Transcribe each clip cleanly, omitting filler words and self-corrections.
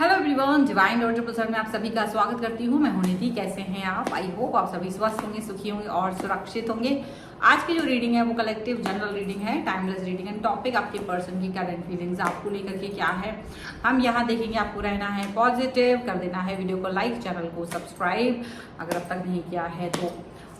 Hello everyone, divine dot triple में आप सभी का स्वागत करती हूँ। मैं हूं निधि। कैसे हैं आप? आई होप आप सभी स्वस्थ होंगे, सुखी होंगे और सुरक्षित होंगे। आज की जो रीडिंग है वो कलेक्टिव जनरल रीडिंग है, टाइमलेस रीडिंग है। टॉपिक आपके पर्सन की करंट फीलिंग्स आपको लेकर के क्या है हम यहाँ देखेंगे। आपको रहना है पॉजिटिव, कर देना है वीडियो को लाइक, चैनल को सब्सक्राइब अगर अब तक नहीं किया है तो।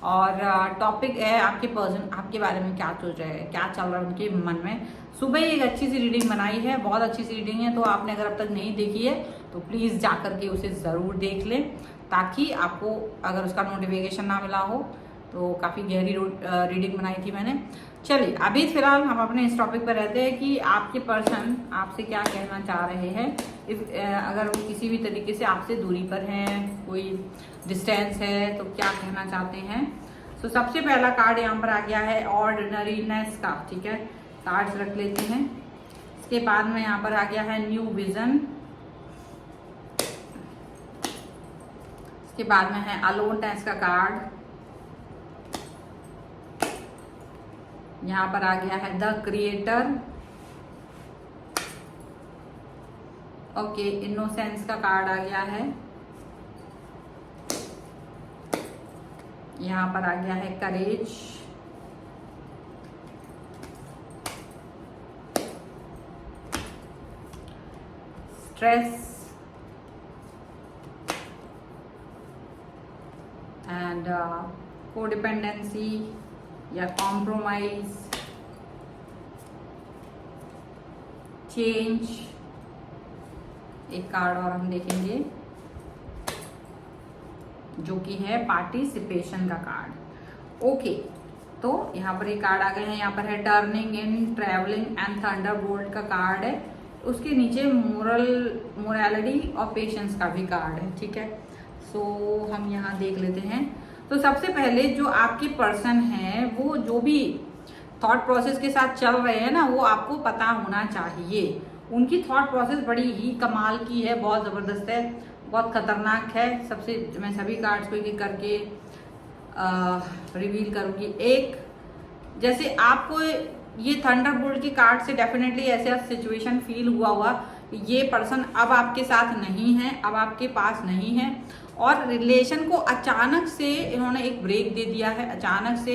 और टॉपिक है आपके पर्सन आपके बारे में क्या सोच रहे हैं, क्या चल रहा है उनके मन में। सुबह एक अच्छी सी रीडिंग बनाई है, बहुत अच्छी सी रीडिंग है। तो आपने अगर अब तक नहीं देखी है तो प्लीज़ जा करके उसे ज़रूर देख लें, ताकि आपको अगर उसका नोटिफिकेशन ना मिला हो तो काफ़ी गहरी रीडिंग बनाई थी मैंने। चलिए अभी फिलहाल हम अपने इस टॉपिक पर रहते हैं कि आपके पर्सन आपसे क्या कहना चाह रहे हैं। अगर वो किसी भी तरीके से आपसे दूरी पर हैं, कोई डिस्टेंस है, तो क्या कहना चाहते हैं। तो सबसे पहला कार्ड यहाँ पर आ गया है ऑर्डिनरीनेस का। ठीक है, कार्ड्स रख लेते हैं। इसके बाद में यहाँ पर आ गया है न्यू विजन। इसके बाद में है अलोननेस का कार्ड। यहाँ पर आ गया है द क्रिएटर। ओके, इनोसेंस का कार्ड आ गया है। यहाँ पर आ गया है करेज। स्ट्रेस एंड कोडिपेंडेंसी या कॉम्प्रोमाइज, चेंज। एक कार्ड और हम देखेंगे जो कि है पार्टिसिपेशन का कार्ड। ओके, तो यहाँ पर एक कार्ड आ गए हैं। यहाँ पर है turning in, travelling and Thunderbolt का कार्ड है। उसके नीचे मोरालिटी और पेशेंस का भी कार्ड है। ठीक है, सो हम यहाँ देख लेते हैं। तो सबसे पहले जो आपके पर्सन हैं वो जो भी थॉट प्रोसेस के साथ चल रहे हैं ना, वो आपको पता होना चाहिए। उनकी थॉट प्रोसेस बड़ी ही कमाल की है, बहुत ज़बरदस्त है, बहुत खतरनाक है। मैं सभी कार्ड्स को एक करके रिवील करूँगी। एक, जैसे आपको ये थंडरबोल्ट के कार्ड से डेफिनेटली ऐसा सिचुएशन फील हुआ हुआ कि ये पर्सन अब आपके साथ नहीं है, अब आपके पास नहीं है, और रिलेशन को अचानक से इन्होंने एक ब्रेक दे दिया है। अचानक से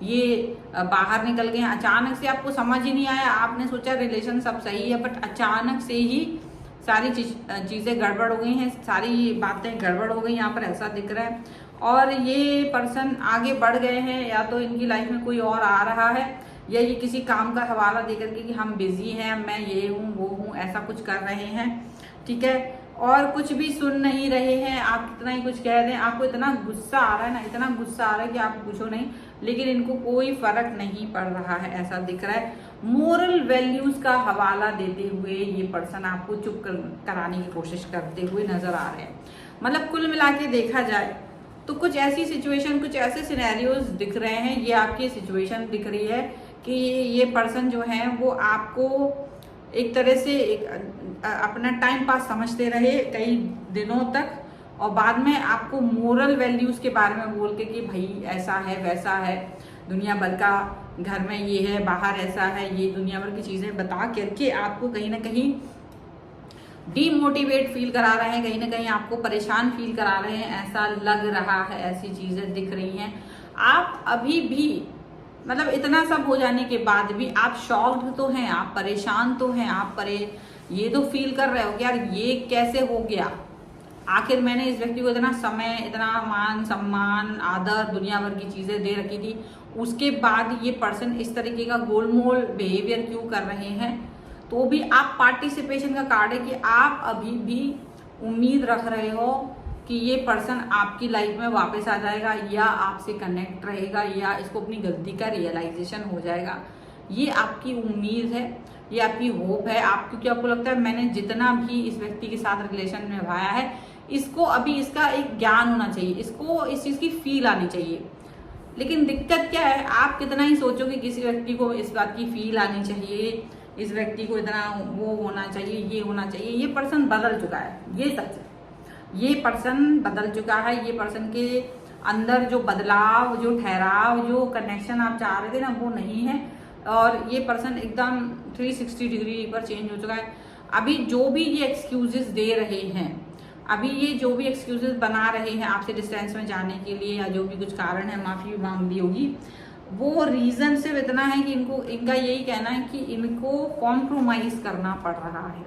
ये बाहर निकल गए हैं, अचानक से आपको समझ ही नहीं आया। आपने सोचा रिलेशन सब सही है, बट अचानक से ही सारी चीज़ें गड़बड़ हो गई हैं, सारी बातें गड़बड़ हो गई यहाँ पर, ऐसा दिख रहा है। और ये पर्सन आगे बढ़ गए हैं, या तो इनकी लाइफ में कोई और आ रहा है, या ये किसी काम का हवाला देकर के कि हम बिजी हैं, मैं ये हूँ वो हूँ, ऐसा कुछ कर रहे हैं। ठीक है, और कुछ भी सुन नहीं रहे हैं। आप कितना ही कुछ कह दें, आपको इतना गुस्सा आ रहा है ना, इतना गुस्सा आ रहा है कि आप पूछो नहीं, लेकिन इनको कोई फर्क नहीं पड़ रहा है, ऐसा दिख रहा है। मोरल वैल्यूज का हवाला देते हुए ये पर्सन आपको चुप कराने की कोशिश करते हुए नजर आ रहे हैं। मतलब कुल मिला के देखा जाए तो कुछ ऐसी सिचुएशन, कुछ ऐसे सिनेरियोज दिख रहे हैं। ये आपकी सिचुएशन दिख रही है कि ये पर्सन जो है वो आपको एक तरह से अपना टाइम पास समझते रहे कई दिनों तक, और बाद में आपको मोरल वैल्यूज के बारे में बोल के कि भाई ऐसा है वैसा है, दुनिया भर का, घर में ये है, बाहर ऐसा है, ये दुनिया भर की चीज़ें बता करके आपको कहीं ना कहीं डीमोटिवेट फील करा रहे हैं, कहीं ना कहीं आपको परेशान फील करा रहे हैं, ऐसा लग रहा है। ऐसी चीज़ें दिख रही हैं। आप अभी भी मतलब इतना सब हो जाने के बाद भी आप शॉक्ड तो हैं, आप परेशान तो हैं, ये तो फील कर रहे हो कि यार ये कैसे हो गया। आखिर मैंने इस व्यक्ति को इतना समय, इतना मान सम्मान, आदर, दुनिया भर की चीज़ें दे रखी थी, उसके बाद ये पर्सन इस तरीके का गोलमोल बिहेवियर क्यों कर रहे हैं। तो भी आप पार्टिसिपेशन का कार्ड है कि आप अभी भी उम्मीद रख रहे हो कि ये पर्सन आपकी लाइफ में वापस आ जाएगा, या आपसे कनेक्ट रहेगा, या इसको अपनी गलती का रियलाइजेशन हो जाएगा। ये आपकी उम्मीद है, ये आपकी होप है। क्योंकि आपको लगता है मैंने जितना भी इस व्यक्ति के साथ रिलेशन निभाया है, इसको अभी इसका एक ज्ञान होना चाहिए, इसको इस चीज़ की फील आनी चाहिए। लेकिन दिक्कत क्या है, आप कितना ही सोचोगे किसी व्यक्ति को इस बात की फील आनी चाहिए, इस व्यक्ति को इतना वो होना चाहिए, ये होना चाहिए। ये पर्सन बदल चुका है, ये सच है। ये पर्सन बदल चुका है। ये पर्सन के अंदर जो बदलाव, जो ठहराव, जो कनेक्शन आप चाह रहे थे ना, वो नहीं है। और ये पर्सन एकदम 360 डिग्री पर चेंज हो चुका है। अभी जो भी ये एक्सक्यूजेस दे रहे हैं, अभी ये जो भी एक्सक्यूजेस बना रहे हैं आपसे डिस्टेंस में जाने के लिए, या जो भी कुछ कारण है, माफी भी मांग ली होगी, वो रीजन सिर्फ इतना है कि इनका यही कहना है कि इनको कॉम्प्रोमाइज करना पड़ रहा है,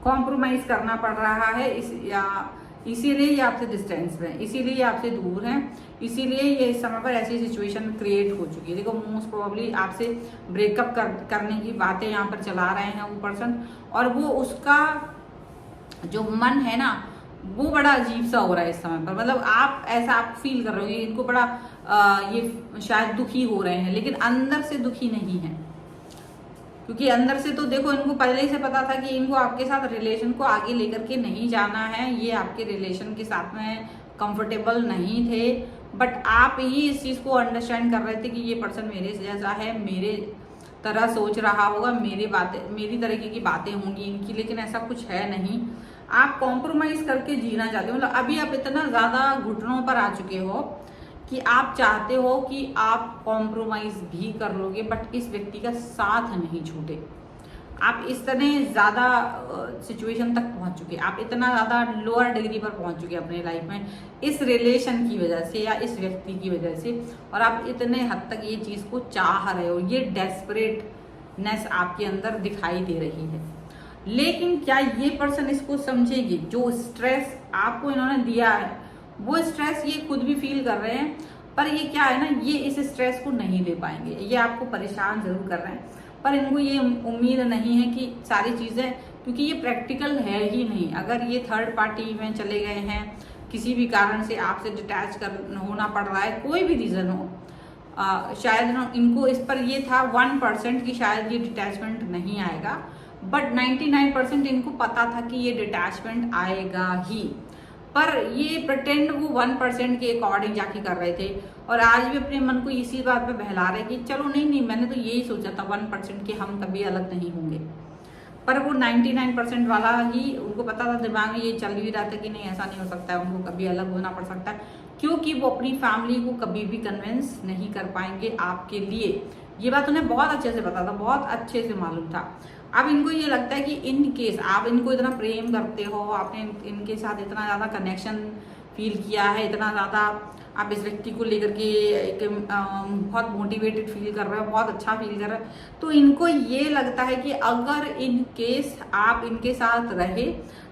कॉम्प्रोमाइज करना पड़ रहा है, इसीलिए ये आपसे डिस्टेंस में, इसीलिए ये आपसे दूर हैं, इसीलिए ये इस समय पर ऐसी सिचुएशन क्रिएट हो चुकी है। देखो मोस्ट प्रोबेबली आपसे ब्रेकअप करने की बातें यहाँ पर चला रहे हैं वो पर्सन, और वो उसका जो मन है ना वो बड़ा अजीब सा हो रहा है इस समय पर। मतलब आप ऐसा आप फील कर रहे हो इनको बड़ा ये शायद दुखी हो रहे हैं, लेकिन अंदर से दुखी नहीं है, क्योंकि अंदर से तो देखो इनको पहले ही से पता था कि इनको आपके साथ रिलेशन को आगे लेकर के नहीं जाना है, ये आपके रिलेशन के साथ में कंफर्टेबल नहीं थे, बट आप ही इस चीज को अंडरस्टैंड कर रहे थे कि ये पर्सन मेरे जैसा है, मेरे तरह सोच रहा होगा, मेरी तरीके की बातें होंगी इनकी, लेकिन ऐसा कुछ है नहीं। आप कॉम्प्रोमाइज करके जीना चाहते हो, मतलब अभी आप इतना ज्यादा घुटनों पर आ चुके हो कि आप चाहते हो कि आप कॉम्प्रोमाइज भी कर लोगे, बट इस व्यक्ति का साथ नहीं छूटे। आप इस तरह ज्यादा सिचुएशन तक पहुंच चुके, आप इतना ज्यादा लोअर डिग्री पर पहुंच चुके अपने लाइफ में इस रिलेशन की वजह से या इस व्यक्ति की वजह से, और आप इतने हद तक ये चीज को चाह रहे हो, ये डेस्परेटनेस आपके अंदर दिखाई दे रही है। लेकिन क्या ये पर्सन इसको समझेगी? जो स्ट्रेस आपको इन्होंने दिया है वो स्ट्रेस ये खुद भी फील कर रहे हैं, पर ये क्या है ना, ये इस स्ट्रेस को नहीं ले पाएंगे। ये आपको परेशान जरूर कर रहे हैं, पर इनको ये उम्मीद नहीं है कि सारी चीजें, क्योंकि ये प्रैक्टिकल है ही नहीं। अगर ये थर्ड पार्टी में चले गए हैं, किसी भी कारण से आपसे डिटैच होना पड़ रहा है, कोई भी रीजन हो, शायद इनको इस पर ये था 1% की शायद ये डिटैचमेंट नहीं आएगा, बट 99% इनको पता था कि ये डिटैचमेंट आएगा ही, पर ये प्रिटेंड वो 1% के अकॉर्डिंग जाके कर रहे थे, और आज भी अपने मन को इसी बात पे बहला रहे कि चलो नहीं मैंने तो यही सोचा था 1% के हम कभी अलग नहीं होंगे, पर वो 99% वाला ही उनको पता था, दिमाग में ये चल भी रहा था कि नहीं ऐसा नहीं हो सकता है, उनको कभी अलग होना पड़ सकता है, क्योंकि वो अपनी फैमिली को कभी भी कन्विंस नहीं कर पाएंगे आपके लिए। ये बात उन्हें बहुत अच्छे से पता था, बहुत अच्छे से मालूम था। अब इनको ये लगता है कि इन केस आप इनको इतना प्रेम करते हो, आपने इनके साथ इतना ज्यादा कनेक्शन फील किया है, इतना ज्यादा आप इस व्यक्ति को लेकर के एक बहुत मोटिवेटेड फील कर रहे हो, बहुत अच्छा फील कर रहे हो, तो इनको ये लगता है कि अगर इन केस आप इनके साथ रहे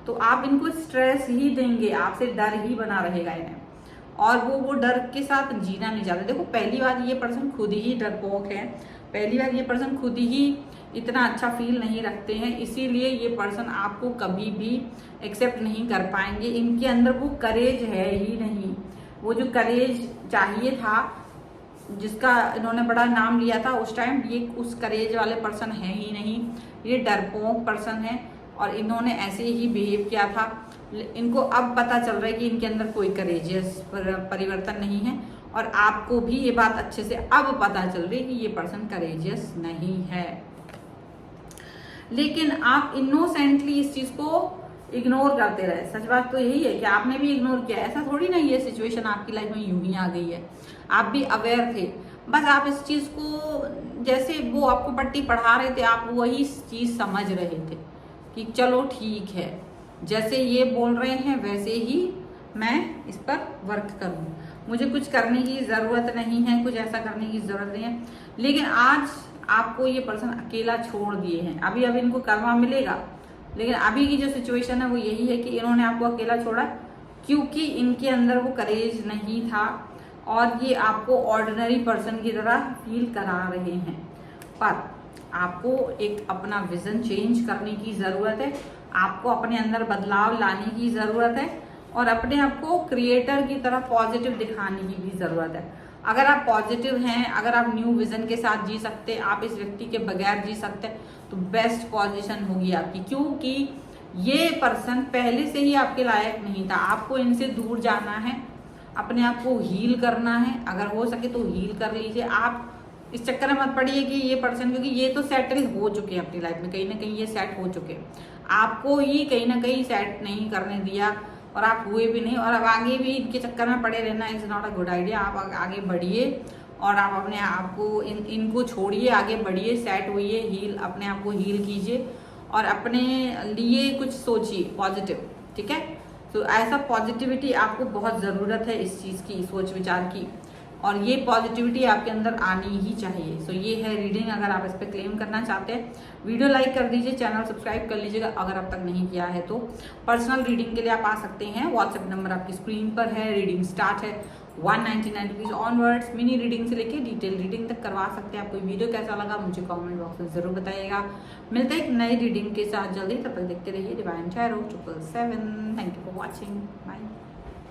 तो आप इनको स्ट्रेस ही देंगे, आपसे डर ही बना रहेगा इन्हें, और वो डर के साथ जीना नहीं चाहते। देखो पहली बात ये पर्सन खुद ही डरपोक है, पहली बात ये पर्सन खुद ही इतना अच्छा फील नहीं रखते हैं, इसीलिए ये पर्सन आपको कभी भी एक्सेप्ट नहीं कर पाएंगे। इनके अंदर वो करेज है ही नहीं, वो जो करेज चाहिए था, जिसका इन्होंने बड़ा नाम लिया था उस टाइम, ये उस करेज वाले पर्सन है ही नहीं, ये डरपोक पर्सन है, और इन्होंने ऐसे ही बिहेव किया था। इनको अब पता चल रहा है कि इनके अंदर कोई करेजियस परिवर्तन नहीं है, और आपको भी ये बात अच्छे से अब पता चल रही है कि ये पर्सन करेजियस नहीं है। लेकिन आप इनोसेंटली इस चीज को इग्नोर करते रहे। सच बात तो यही है कि आपने भी इग्नोर किया, ऐसा थोड़ी ना ये सिचुएशन आपकी लाइफ में यूं ही आ गई है, आप भी अवेयर थे, बस आप इस चीज को, जैसे वो आपको पट्टी पढ़ा रहे थे, आप वही चीज समझ रहे थे कि चलो ठीक है, जैसे ये बोल रहे हैं वैसे ही मैं इस पर वर्क करूं, मुझे कुछ करने की जरूरत नहीं है, कुछ ऐसा करने की जरूरत नहीं है। लेकिन आज आपको ये पर्सन अकेला छोड़ दिए हैं, अभी इनको कर्मा मिलेगा, लेकिन अभी की जो सिचुएशन है वो यही है कि इन्होंने आपको अकेला छोड़ा क्योंकि इनके अंदर वो करेज नहीं था, और ये आपको ऑर्डिनरी पर्सन की तरह फील करा रहे हैं। पर आपको एक अपना विजन चेंज करने की जरूरत है, आपको अपने अंदर बदलाव लाने की जरूरत है, और अपने आप को क्रिएटर की तरह पॉजिटिव दिखाने की भी जरूरत है। अगर आप पॉजिटिव हैं, अगर आप न्यू विजन के साथ जी सकते, आप इस व्यक्ति के बगैर जी सकते, तो बेस्ट पोजीशन होगी आपकी, क्योंकि ये पर्सन पहले से ही आपके लायक नहीं था। आपको इनसे दूर जाना है, अपने आप को हील करना है, अगर हो सके तो हील कर लीजिए। आप इस चक्कर में मत पड़िए कि ये पर्सन, क्योंकि ये तो सेटल हो चुके हैं अपनी लाइफ में, कहीं ना कहीं ये सेट हो चुके हैं, आपको ही कहीं ना कहीं सेट नहीं करने दिया, और आप हुए भी नहीं, और अब आगे भी इनके चक्कर में पड़े रहना is not a good idea. आप आगे बढ़िए, और आप अपने आप को इनको छोड़िए, आगे बढ़िए, सेट होइए, हील, अपने आप को हील कीजिए, और अपने लिए कुछ सोचिए पॉजिटिव, ठीक है। तो ऐसा पॉजिटिविटी आपको बहुत ज़रूरत है इस चीज़ की, सोच विचार की, और ये पॉजिटिविटी आपके अंदर आनी ही चाहिए। सो ये है रीडिंग। अगर आप इस पर क्लेम करना चाहते हैं, वीडियो लाइक कर दीजिए, चैनल सब्सक्राइब कर लीजिएगा अगर अब तक नहीं किया है तो। पर्सनल रीडिंग के लिए आप आ सकते हैं, व्हाट्सएप नंबर आपकी स्क्रीन पर है। रीडिंग स्टार्ट है 199 रुपीज़ ऑनवर्ड्स। मिनी रीडिंग से लेके डिटेल रीडिंग तक करवा सकते हैं। आपको वीडियो कैसा लगा मुझे कमेंट बॉक्स में ज़रूर बताइएगा। मिलते हैं एक नई रीडिंग के साथ जल्दी, तब तक देखते रहिए divine tarot 777। Thank you for watching, bye.